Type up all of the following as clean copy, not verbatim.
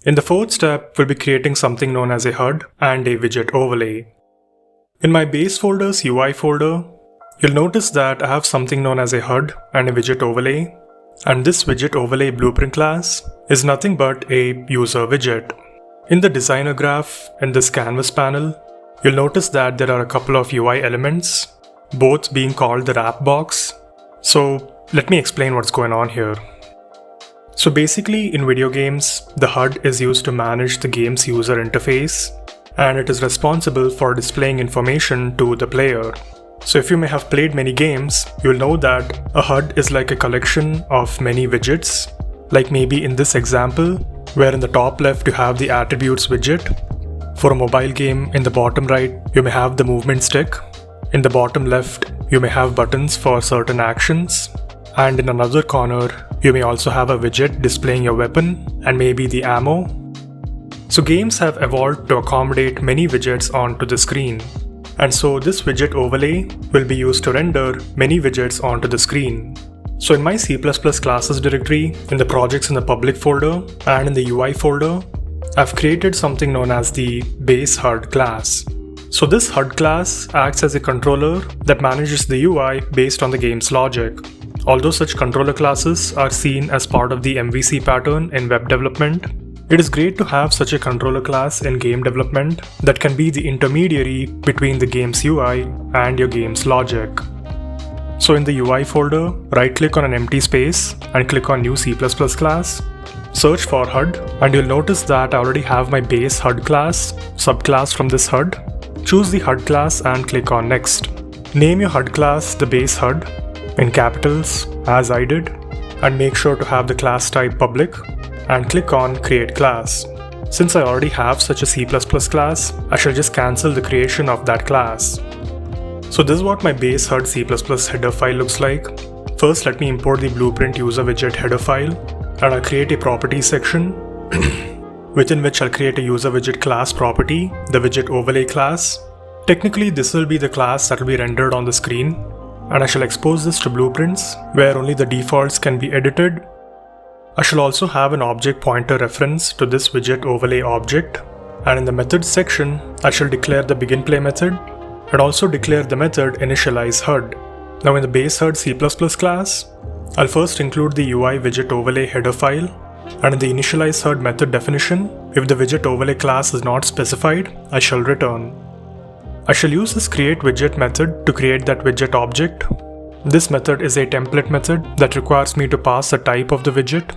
In the fourth step, we'll be creating something known as a HUD and a widget overlay. In my base folder's UI folder, you'll notice that I have something known as a HUD and a widget overlay, and this widget overlay blueprint class is nothing but a user widget. In the designer graph in this canvas panel, you'll notice that there are a couple of UI elements, both being called the WrapBox. So let me explain what's going on here. So basically in video games, the HUD is used to manage the game's user interface, and it is responsible for displaying information to the player. So if you may have played many games, you'll know that a HUD is like a collection of many widgets, like maybe in this example, where in the top left you have the attributes widget. For a mobile game, in the bottom right, you may have the movement stick. In the bottom left, you may have buttons for certain actions. And in another corner, you may also have a widget displaying your weapon and maybe the ammo. So games have evolved to accommodate many widgets onto the screen. And so this widget overlay will be used to render many widgets onto the screen. So in my C++ classes directory, in the projects in the public folder and in the UI folder, I've created something known as the base HUD class. So this HUD class acts as a controller that manages the UI based on the game's logic. Although such controller classes are seen as part of the MVC pattern in web development, it is great to have such a controller class in game development that can be the intermediary between the game's UI and your game's logic. So in the UI folder, right-click on an empty space and click on New C++ class. Search for HUD, and you'll notice that I already have my base HUD class, subclass from this HUD. Choose the HUD class and click on Next. Name your HUD class the base HUD in capitals, as I did, and make sure to have the class type public, and click on Create Class. Since I already have such a C++ class, I shall just cancel the creation of that class. So this is what my base HUD C++ header file looks like. First, let me import the blueprint user widget header file, and I'll create a properties section within which I'll create a user widget class property, the widget overlay class. Technically, this will be the class that will be rendered on the screen, and I shall expose this to blueprints where only the defaults can be edited. I shall also have an object pointer reference to this widget overlay object, and in the methods section, I shall declare the beginPlay method and also declare the method initialize HUD. Now in the base HUD C++ class, I'll first include the UI widget overlay header file, and in the initialize HUD method definition, if the widget overlay class is not specified, I shall return. I shall use this create widget method to create that widget object. This method is a template method that requires me to pass the type of the widget,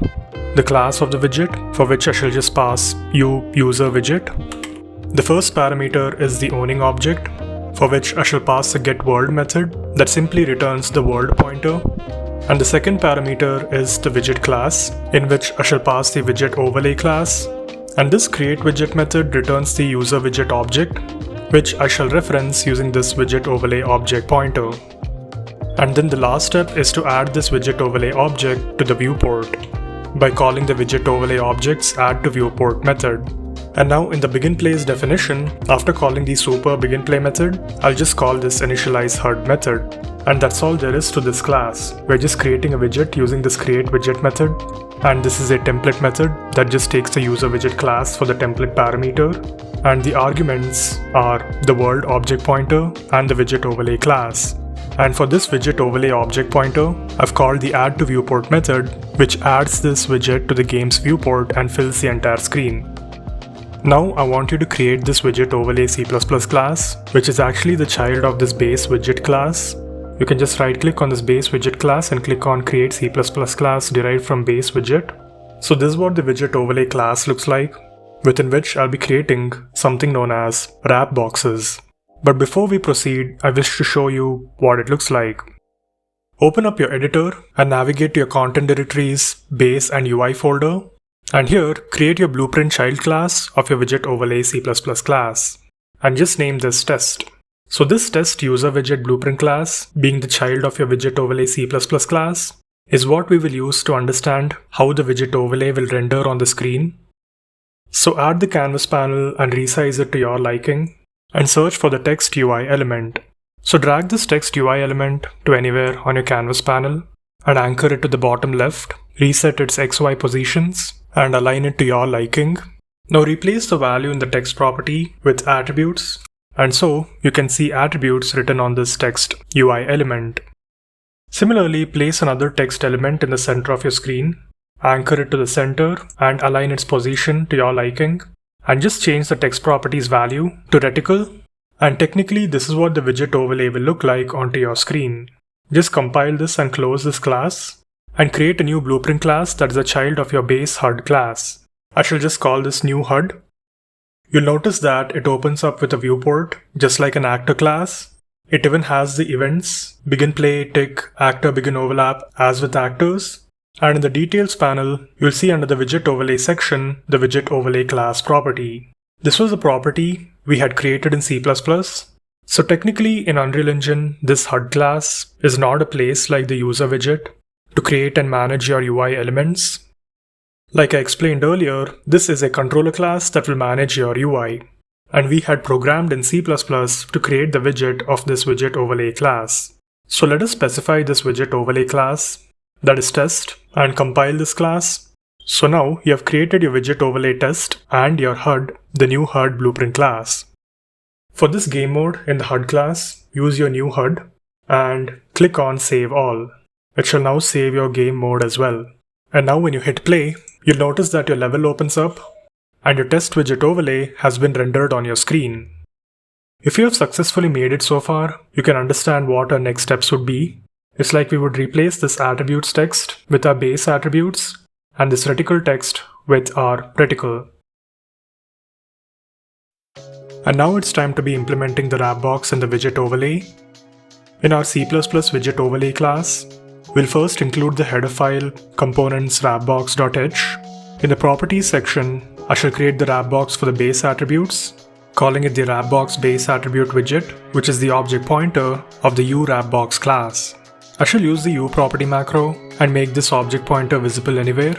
the class of the widget, for which I shall just pass user widget. The first parameter is the owning object, for which I shall pass the getWorld method that simply returns the world pointer. And the second parameter is the widget class, in which I shall pass the widget overlay class. And this create widget method returns the user widget object, which I shall reference using this widget overlay object pointer. And then the last step is to add this widget overlay object to the viewport by calling the widget overlay object's add to viewport method. And now in the beginPlay's definition, after calling the super beginPlay method, I'll just call this initialize HUD method. And that's all there is to this class. We're just creating a widget using this create widget method. And this is a template method that just takes the user widget class for the template parameter. And the arguments are the world object pointer and the widget overlay class. And for this widget overlay object pointer, I've called the add to viewport method, which adds this widget to the game's viewport and fills the entire screen. Now I want you to create this widget overlay C++ class, which is actually the child of this base widget class. You can just right click on this base widget class and click on create C++ class derived from base widget. So this is what the widget overlay class looks like, within which I'll be creating something known as WrapBoxes. But before we proceed, I wish to show you what it looks like. Open up your editor and navigate to your content directories, base and UI folder. And here, create your blueprint child class of your widget overlay C++ class. And just name this test. So this test user widget blueprint class, being the child of your widget overlay C++ class, is what we will use to understand how the widget overlay will render on the screen. So add the canvas panel and resize it to your liking, and search for the text UI element. So drag this text UI element to anywhere on your canvas panel and anchor it to the bottom left, reset its XY positions, and align it to your liking. Now replace the value in the text property with attributes, and so you can see attributes written on this text UI element. Similarly, place another text element in the center of your screen, anchor it to the center, and align its position to your liking, and just change the text property's value to Reticle. And technically, this is what the widget overlay will look like onto your screen. Just compile this and close this class, and create a new blueprint class that is a child of your base HUD class. I shall just call this new HUD. You'll notice that it opens up with a viewport, just like an actor class. It even has the events, begin play, tick, actor begin overlap as with actors. And in the details panel, you'll see under the widget overlay section, the widget overlay class property. This was a property we had created in C++. So technically in Unreal Engine, this HUD class is not a place like the user widget to create and manage your UI elements. Like I explained earlier, this is a controller class that will manage your UI. And we had programmed in C++ to create the widget of this widget overlay class. So let us specify this widget overlay class, that is test, and compile this class. So now you have created your widget overlay test and your HUD, the new HUD blueprint class. For this game mode in the HUD class, use your new HUD and click on Save All. It shall now save your game mode as well. And now when you hit play, you'll notice that your level opens up and your test widget overlay has been rendered on your screen. If you have successfully made it so far, you can understand what our next steps would be. It's like we would replace this attributes text with our base attributes and this reticle text with our reticle. And now it's time to be implementing the WrapBox and the widget overlay. In our C++ widget overlay class, we'll first include the header file components wrapbox.h. In the properties section, I shall create the WrapBox for the base attributes, calling it the WrapBox base attribute widget, which is the object pointer of the uWrapBox class. I shall use the uProperty macro and make this object pointer visible anywhere.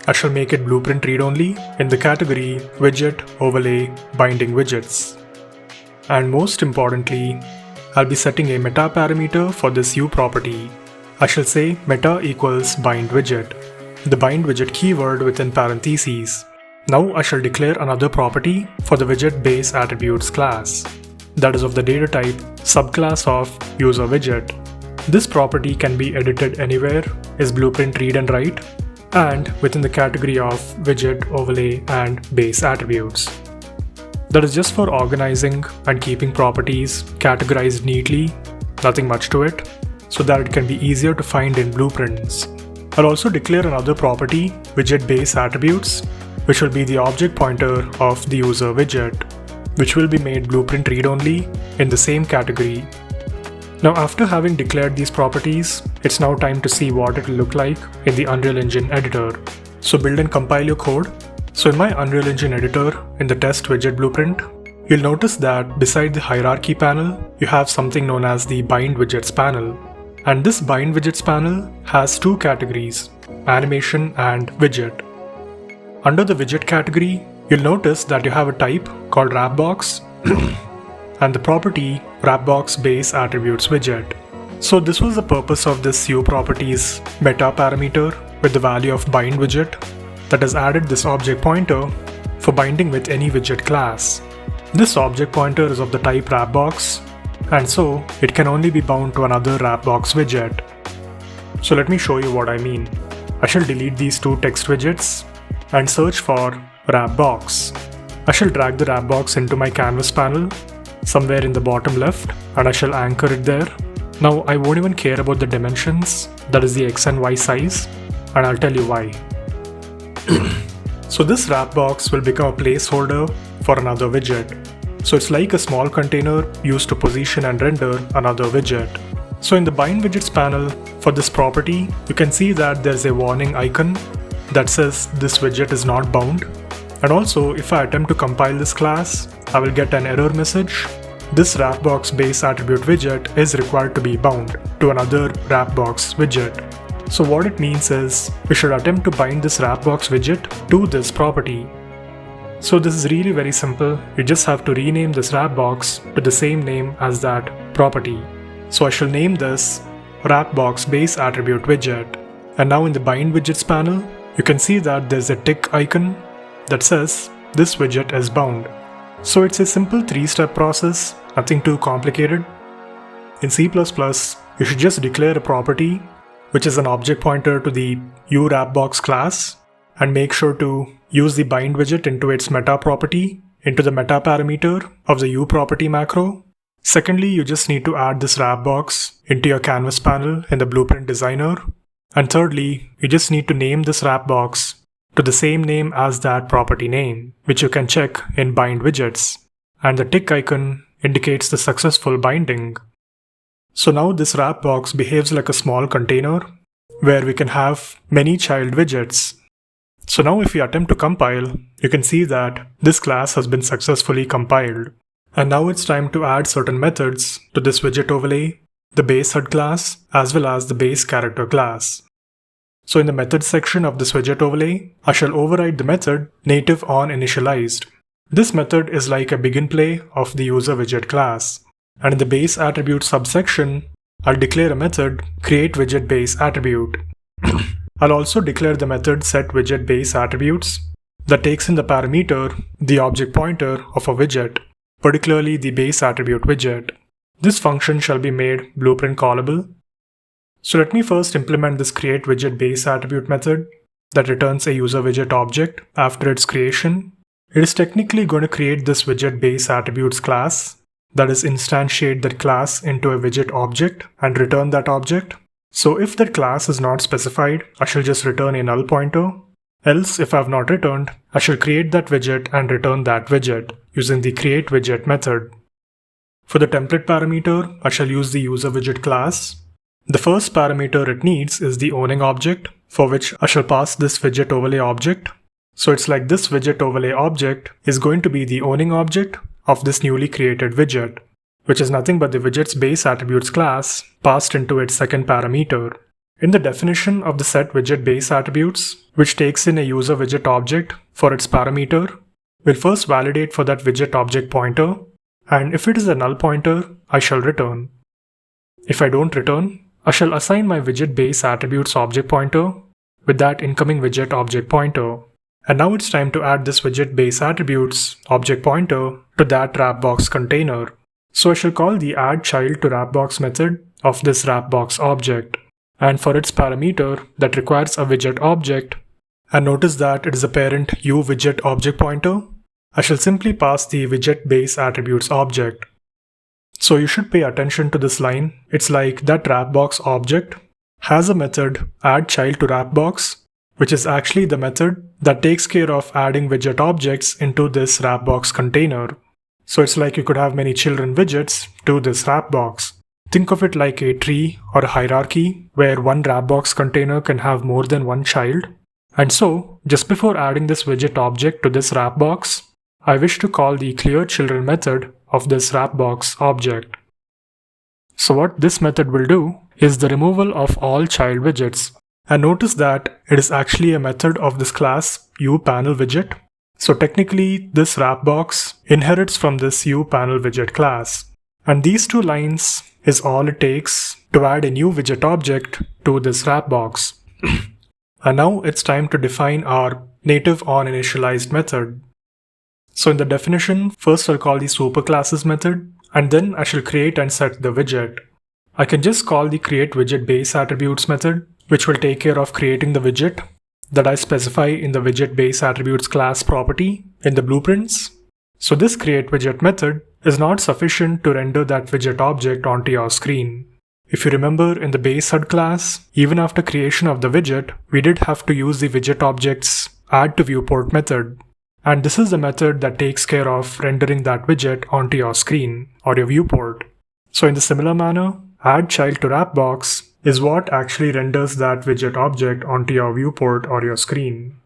I shall make it blueprint read-only in the category widget overlay binding widgets. And most importantly, I'll be setting a meta parameter for this uProperty. I shall say meta equals bind widget, the bind widget keyword within parentheses. Now I shall declare another property for the widget base attributes class, that is of the data type subclass of user widget. This property can be edited anywhere, is blueprint read and write, and within the category of widget overlay and base attributes. That is just for organizing and keeping properties categorized neatly, nothing much to it, so that it can be easier to find in blueprints. I'll also declare another property, widget base attributes, which will be the object pointer of the user widget, which will be made blueprint read-only in the same category. Now after having declared these properties, it's now time to see what it will look like in the Unreal Engine editor. So build and compile your code. So in my Unreal Engine editor, in the test widget blueprint, you'll notice that beside the hierarchy panel, you have something known as the bind widgets panel. And this bind widgets panel has two categories, animation and widget. Under the widget category, you'll notice that you have a type called WrapBox and the property WrapBox base attributes widget. So this was the purpose of this uProperties meta parameter with the value of bind widget that has added this object pointer for binding with any widget class. This object pointer is of the type WrapBox, and so it can only be bound to another WrapBox widget. So let me show you what I mean. I shall delete these two text widgets and search for WrapBox. I shall drag the WrapBox into my canvas panel somewhere in the bottom left, and I shall anchor it there. Now I won't even care about the dimensions, that is the X and Y size, and I'll tell you why. So this WrapBox will become a placeholder for another widget. So it's like a small container used to position and render another widget. So in the bind widgets panel, for this property, you can see that there's a warning icon that says this widget is not bound. And also, if I attempt to compile this class, I will get an error message. This WrapBox base attribute widget is required to be bound to another WrapBox widget. So what it means is, we should attempt to bind this WrapBox widget to this property. So this is really very simple. You just have to rename this WrapBox to the same name as that property. So I shall name this WrapBox base attribute widget. And now in the bind widgets panel, you can see that there's a tick icon that says this widget is bound. So it's a simple 3-step process, nothing too complicated. In C++, you should just declare a property, which is an object pointer to the WrapBox class, and make sure to use the bind widget into its meta property into the meta parameter of the uProperty macro. Secondly, you just need to add this WrapBox into your canvas panel in the blueprint designer. And thirdly, you just need to name this WrapBox to the same name as that property name, which you can check in bind widgets. And the tick icon indicates the successful binding. So now this WrapBox behaves like a small container where we can have many child widgets. So now if we attempt to compile, you can see that this class has been successfully compiled. And now it's time to add certain methods to this widget overlay, the base HUD class, as well as the base character class. So in the methods section of this widget overlay, I shall override the method native on initialized. This method is like a begin play of the user widget class. And in the base attribute subsection, I'll declare a method create widget base attribute. I'll also declare the method set widget base attributes that takes in the parameter the object pointer of a widget, particularly the base attribute widget. This function shall be made blueprint callable. So let me first implement this create widget base attribute method that returns a user widget object after its creation. It is technically going to create this widget base attributes class, that is instantiate that class into a widget object and return that object. So if that class is not specified, I shall just return a null pointer. Else, if I have not returned, I shall create that widget and return that widget using the create widget method. For the template parameter, I shall use the user widget class. The first parameter it needs is the owning object, for which I shall pass this widget overlay object. So it's like this widget overlay object is going to be the owning object of this newly created widget, which is nothing but the widget's base attributes class passed into its second parameter. In the definition of the set widget base attributes, which takes in a user widget object for its parameter, we'll first validate for that widget object pointer, and if it is a null pointer, I shall return. If I don't return, I shall assign my widget base attributes object pointer with that incoming widget object pointer. And now it's time to add this widget base attributes object pointer to that WrapBox container. So I shall call the add child to WrapBox method of this WrapBox object. And for its parameter that requires a widget object, and notice that it is a parent uWidget object pointer, I shall simply pass the widget base attributes object. So you should pay attention to this line. It's like that WrapBox object has a method add child to WrapBox, which is actually the method that takes care of adding widget objects into this WrapBox container. So it's like you could have many children widgets to this WrapBox. Think of it like a tree or a hierarchy where one WrapBox container can have more than one child. And so, just before adding this widget object to this WrapBox, I wish to call the clearChildren method of this WrapBox object. So what this method will do is the removal of all child widgets. And notice that it is actually a method of this class uPanelWidget. So technically, this WrapBox inherits from this uPanelWidget class. And these two lines is all it takes to add a new widget object to this WrapBox. And now it's time to define our native onInitialized method. So in the definition, first I'll call the superclasses method, and then I shall create and set the widget. I can just call the create widget base attributes method, which will take care of creating the widget that I specify in the widget base attributes class property in the blueprints. So this create widget method is not sufficient to render that widget object onto your screen. If you remember in the base HUD class, even after creation of the widget, we did have to use the widget object's add to viewport method. And this is the method that takes care of rendering that widget onto your screen or your viewport. So in the similar manner, add child to WrapBox is what actually renders that widget object onto your viewport or your screen.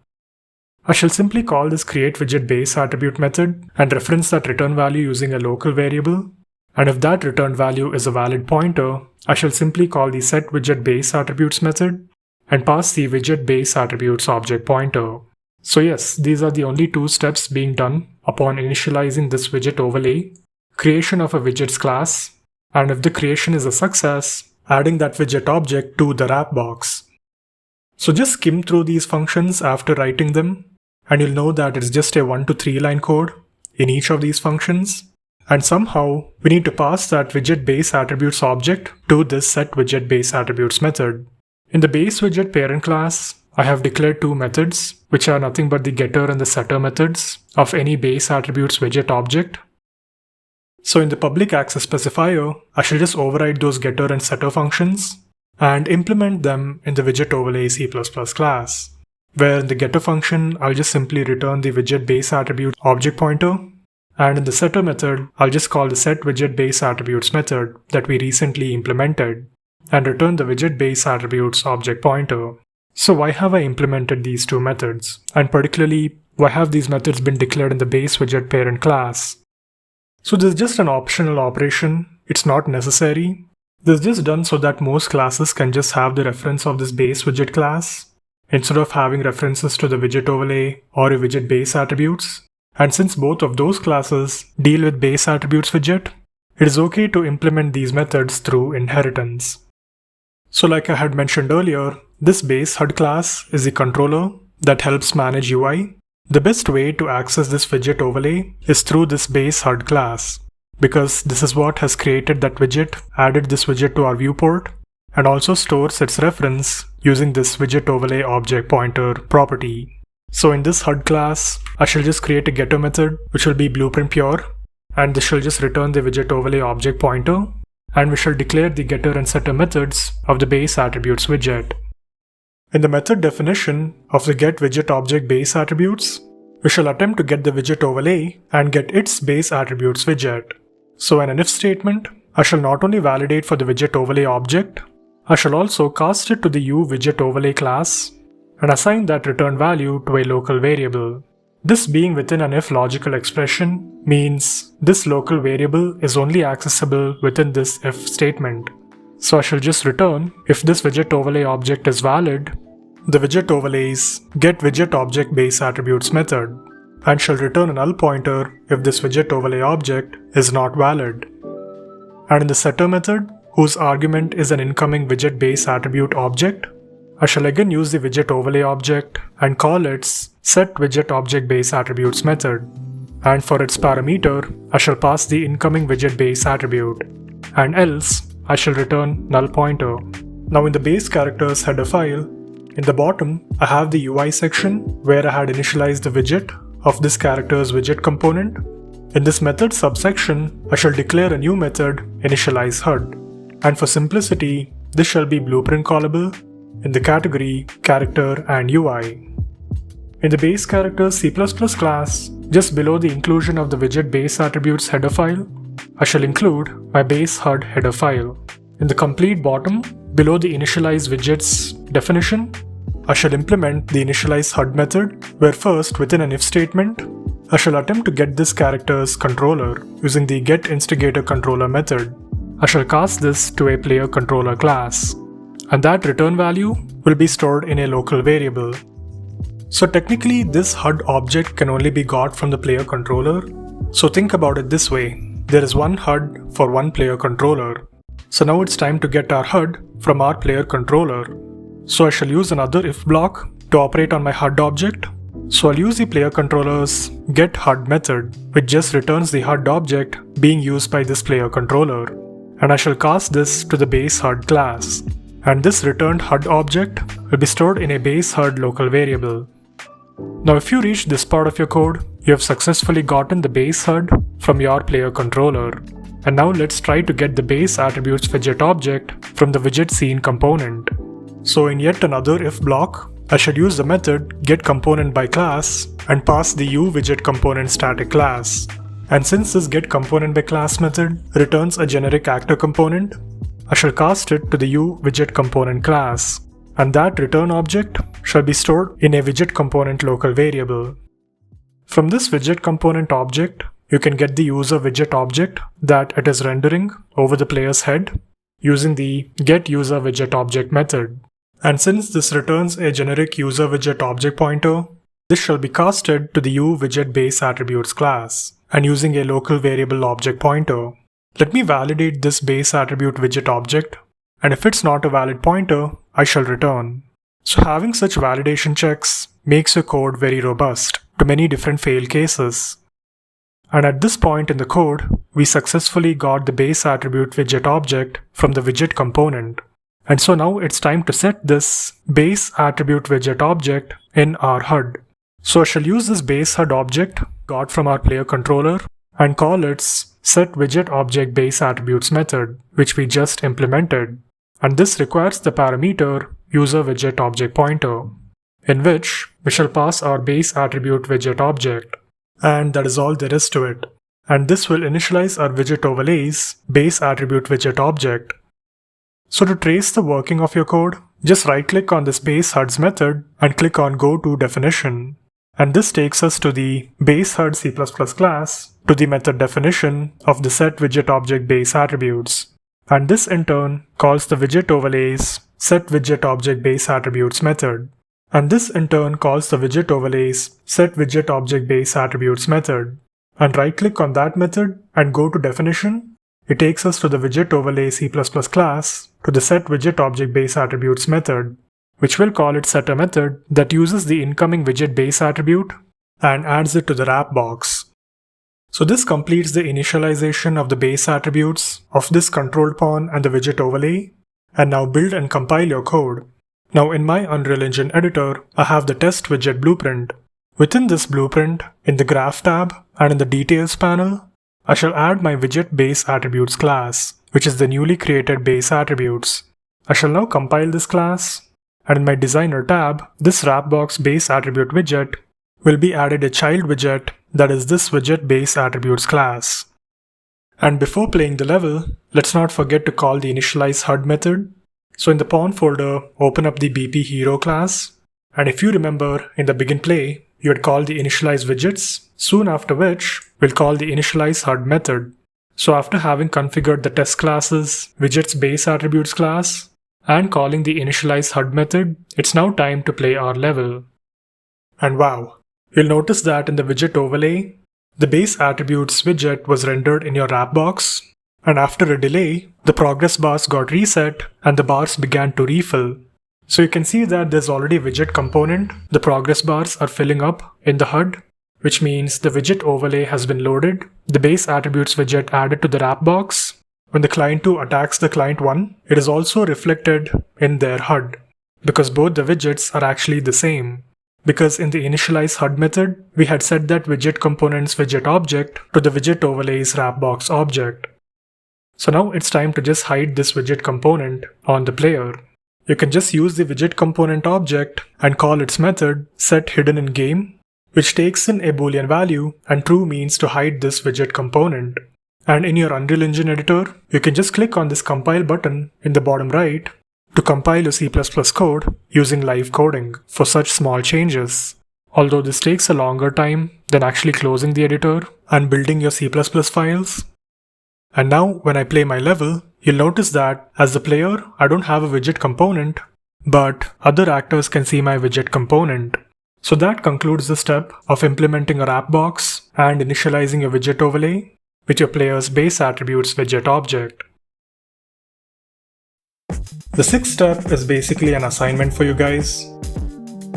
I shall simply call this create widget base attribute method and reference that return value using a local variable. And if that return value is a valid pointer, I shall simply call the set widget base attributes method and pass the widget base attributes object pointer. So yes, these are the only two steps being done upon initializing this widget overlay, creation of a widgets class, and if the creation is a success, adding that widget object to the WrapBox. So just skim through these functions after writing them. and you'll know that it's just a 1 to 3 line code in each of these functions. And somehow we need to pass that widget base attributes object to this set widget base attributes method. In the base widget parent class, I have declared two methods, which are nothing but the getter and the setter methods of any base attributes widget object. So in the public access specifier, I shall just override those getter and setter functions and implement them in the widget overlay C++ class, where in the getter function, I'll just simply return the widget base attribute object pointer, and in the setter method, I'll just call the set widget base attributes method that we recently implemented and return the widget base attributes object pointer. So why have I implemented these two methods? And particularly, why have these methods been declared in the base widget parent class? So this is just an optional operation. It's not necessary. This is just done so that most classes can just have the reference of this base widget class instead of having references to the widget overlay or a widget base attributes. And since both of those classes deal with base attributes widget, it is okay to implement these methods through inheritance. So like I had mentioned earlier, this base HUD class is the controller that helps manage UI. The best way to access this widget overlay is through this base HUD class, because this is what has created that widget, added this widget to our viewport, and also stores its reference using this widget overlay object pointer property. So in this HUD class, I shall just create a getter method which will be blueprint pure, and this shall just return the widget overlay object pointer, and we shall declare the getter and setter methods of the base attributes widget. In the method definition of the getWidgetObject base attributes, we shall attempt to get the widget overlay and get its base attributes widget. So in an if statement, I shall not only validate for the widget overlay object, I shall also cast it to the uWidgetOverlay class and assign that return value to a local variable. This being within an if logical expression means this local variable is only accessible within this if statement. So I shall just return if this widget overlay object is valid, the widget overlays getWidgetObject base attributes method, and shall return a null pointer if this widget overlay object is not valid. And in the setter method, whose argument is an incoming widget base attribute object, I shall again use the widget overlay object and call its setWidgetObject base attributes method. And for its parameter, I shall pass the incoming widget base attribute, and else I shall return null pointer. Now in the base characters header file, in the bottom, I have the UI section where I had initialized the widget of this character's widget component. In this method subsection, I shall declare a new method initialize HUD. And for simplicity, this shall be blueprint callable in the category character and UI. In the base characters C++ class, just below the inclusion of the widget base attributes header file, I shall include my base HUD header file. In the complete bottom, below the initialize widgets definition, I shall implement the initialize HUD method, where first within an if statement, I shall attempt to get this character's controller using the getInstigatorController method. I shall cast this to a player controller class, and that return value will be stored in a local variable. So technically this HUD object can only be got from the player controller. So think about it this way, there is one HUD for one player controller. So now it's time to get our HUD from our player controller. So I shall use another if block to operate on my HUD object. So I'll use the player controller's getHUD method, which just returns the HUD object being used by this player controller. And I shall cast this to the base HUD class. And this returned HUD object will be stored in a base HUD local variable. Now if you reach this part of your code, you have successfully gotten the base HUD from your player controller. And now let's try to get the base attributes widget object from the widget scene component. So in yet another if block, I should use the method getComponentByClass and pass the uWidgetComponent static class. And since this getComponentByClass method returns a generic actor component, I shall cast it to the uWidgetComponent class. And that return object shall be stored in a widgetComponent local variable. From this widgetComponent object, you can get the user widget object that it is rendering over the player's head using the getUserWidgetObject method. And since this returns a generic user widget object pointer, this shall be casted to the uWidgetBaseAttributes class and using a local variable object pointer. Let me validate this base attribute widget object, and if it's not a valid pointer, I shall return. So having such validation checks makes your code very robust to many different fail cases. And at this point in the code, we successfully got the base attribute widget object from the widget component. And so now it's time to set this base attribute widget object in our HUD. So I shall use this base HUD object got from our player controller and call its setWidgetObjectBaseAttributes method, which we just implemented. And this requires the parameter userWidgetObjectPointer, in which we shall pass our base attribute widget object. And that is all there is to it. And this will initialize our widget overlays base attribute widget object. So to trace the working of your code, just right-click on this base HUD's method and click on Go to Definition. And this takes us to the base HUD C++ class to the method definition of the setWidgetObjectBaseAttributes. And this in turn calls the widget overlays setWidgetObjectBaseAttributes method. And this in turn calls the widget overlays setWidgetObjectBaseAttributes method. And right-click on that method and go to Definition. It takes us to the widget overlay C++ class to the setWidgetObjectBaseAttributes method, which will call it setter method that uses the incoming widget base attribute and adds it to the WrapBox. So this completes the initialization of the base attributes of this control pawn and the widget overlay. And now build and compile your code. Now in my Unreal Engine editor, I have the test widget blueprint. Within this blueprint, in the Graph tab and in the Details panel, I shall add my widget base attributes class, which is the newly created base attributes. I shall now compile this class, and in my Designer tab, this WrapBox base attribute widget will be added a child widget that is this widget base attributes class. And before playing the level, let's not forget to call the initialize HUD method. So in the pawn folder, open up the BP hero class, and if you remember in the begin play, you had called the initialize widgets, soon after which we'll call the initialize HUD method. So after having configured the test classes, widgets base attributes class, and calling the initialize HUD method, it's now time to play our level. And wow, you'll notice that in the widget overlay, the base attributes widget was rendered in your WrapBox, and after a delay, the progress bars got reset and the bars began to refill. So you can see that there's already a widget component. The progress bars are filling up in the HUD, which means the widget overlay has been loaded, the base attributes widget added to the WrapBox. When the client 2 attacks the client 1, it is also reflected in their HUD, because both the widgets are actually the same. Because in the initialize HUD method, we had set that widget component's widget object to the widget overlay's WrapBox object. So now it's time to just hide this widget component on the player. You can just use the widget component object and call its method setHiddenInGame, which takes in a boolean value, and true means to hide this widget component. And in your Unreal Engine editor, you can just click on this compile button in the bottom right to compile your C++ code using live coding for such small changes. Although this takes a longer time than actually closing the editor and building your C++ files. And now when I play my level, you'll notice that as the player, I don't have a widget component, but other actors can see my widget component. So that concludes the step of implementing a WrapBox and initializing a widget overlay with your player's base attributes widget object. The sixth step is basically an assignment for you guys.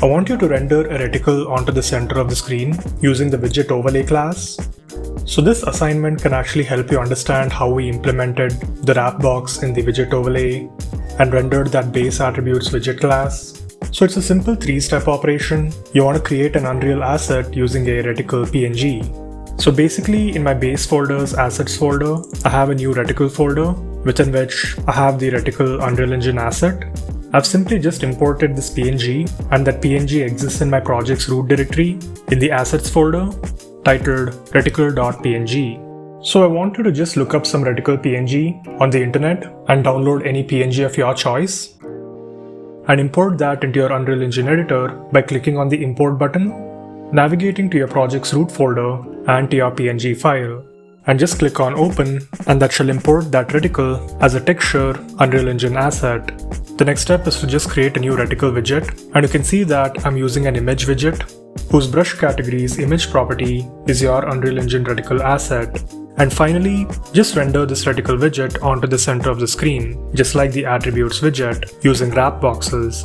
I want you to render a reticle onto the center of the screen using the widget overlay class. So this assignment can actually help you understand how we implemented the WrapBox in the widget overlay and rendered that base attributes widget class. So it's a simple 3-step operation. You want to create an Unreal asset using a Reticle PNG. So basically in my base folder's assets folder, I have a new Reticle folder within which I have the Reticle Unreal Engine asset. I've simply just imported this PNG, and that PNG exists in my project's root directory in the assets folder titled reticle.png. So I want you to just look up some Reticle PNG on the internet and download any PNG of your choice and import that into your Unreal Engine editor by clicking on the import button, navigating to your project's root folder and to your PNG file, and just click on open, and that shall import that reticle as a texture Unreal Engine asset. The next step is to just create a new reticle widget, and you can see that I'm using an image widget whose brush category's image property is your Unreal Engine reticle asset. And finally, just render this reticle widget onto the center of the screen, just like the attributes widget using WrapBoxes.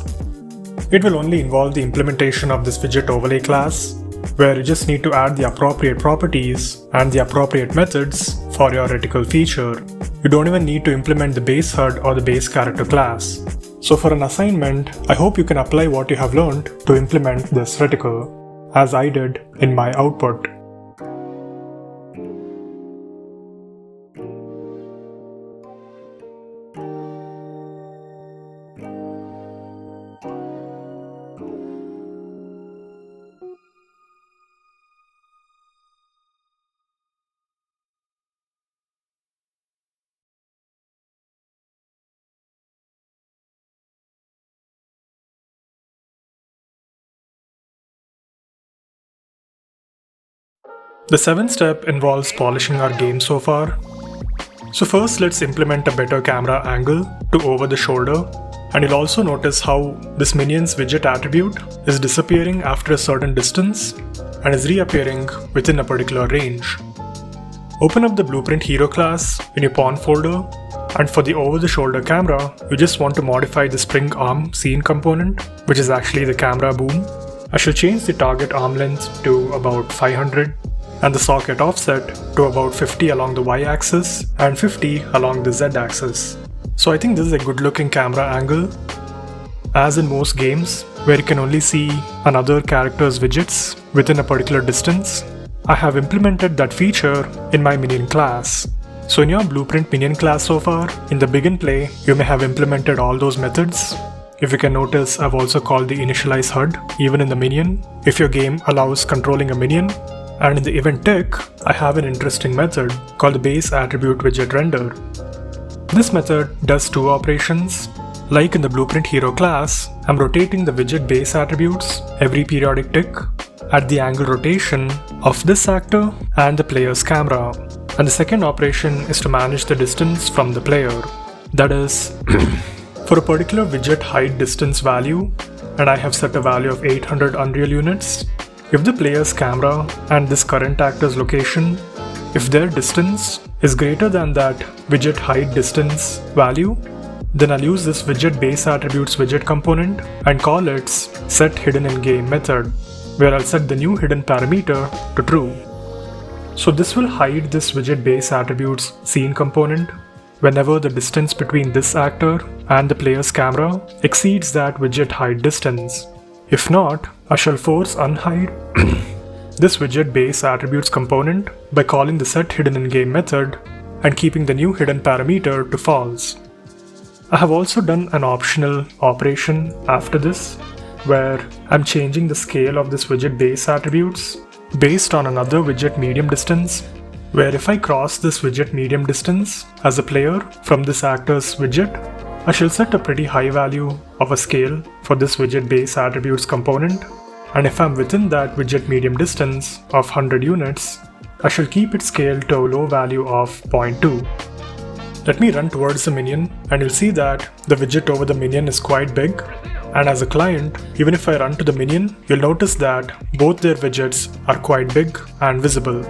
It will only involve the implementation of this widget overlay class, where you just need to add the appropriate properties and the appropriate methods for your Reticle feature. You don't even need to implement the base HUD or the base character class. So for an assignment, I hope you can apply what you have learned to implement this Reticle, as I did in my output. The seventh step involves polishing our game so far. So first, let's implement a better camera angle to over the shoulder, and you'll also notice how this minion's widget attribute is disappearing after a certain distance and is reappearing within a particular range. Open up the Blueprint Hero class in your pawn folder, and for the over the shoulder camera, you just want to modify the spring arm scene component, which is actually the camera boom. I shall change the target arm length to about 500 and the socket offset to about 50 along the y-axis and 50 along the z-axis. So I think this is a good looking camera angle. As in most games, where you can only see another character's widgets within a particular distance, I have implemented that feature in my minion class. So in your Blueprint minion class so far, in the begin play, you may have implemented all those methods. If you can notice, I've also called the initialize HUD even in the minion, if your game allows controlling a minion. And in the event tick, I have an interesting method called the base attribute widget render. This method does two operations. Like in the Blueprint Hero class, I'm rotating the widget base attributes every periodic tick at the angle rotation of this actor and the player's camera. And the second operation is to manage the distance from the player. That is, for a particular widget height distance value, and I have set a value of 800 Unreal units, if the player's camera and this current actor's location, if their distance is greater than that widget height distance value, then I'll use this widget base attributes widget component and call its set hidden in game method, where I'll set the new hidden parameter to true. So this will hide this widget base attributes scene component whenever the distance between this actor and the player's camera exceeds that widget height distance. If not, I shall force unhide this widget base attributes component by calling the set hidden in game method and keeping the new hidden parameter to false. I have also done an optional operation after this, where I'm changing the scale of this widget base attributes based on another widget medium distance, where if I cross this widget medium distance as a player from this actor's widget, I shall set a pretty high value of a scale for this widget base attributes component, and if I'm within that widget medium distance of 100 units, I shall keep it scaled to a low value of 0.2. Let me run towards the minion, and you'll see that the widget over the minion is quite big, and as a client, even if I run to the minion, you'll notice that both their widgets are quite big and visible.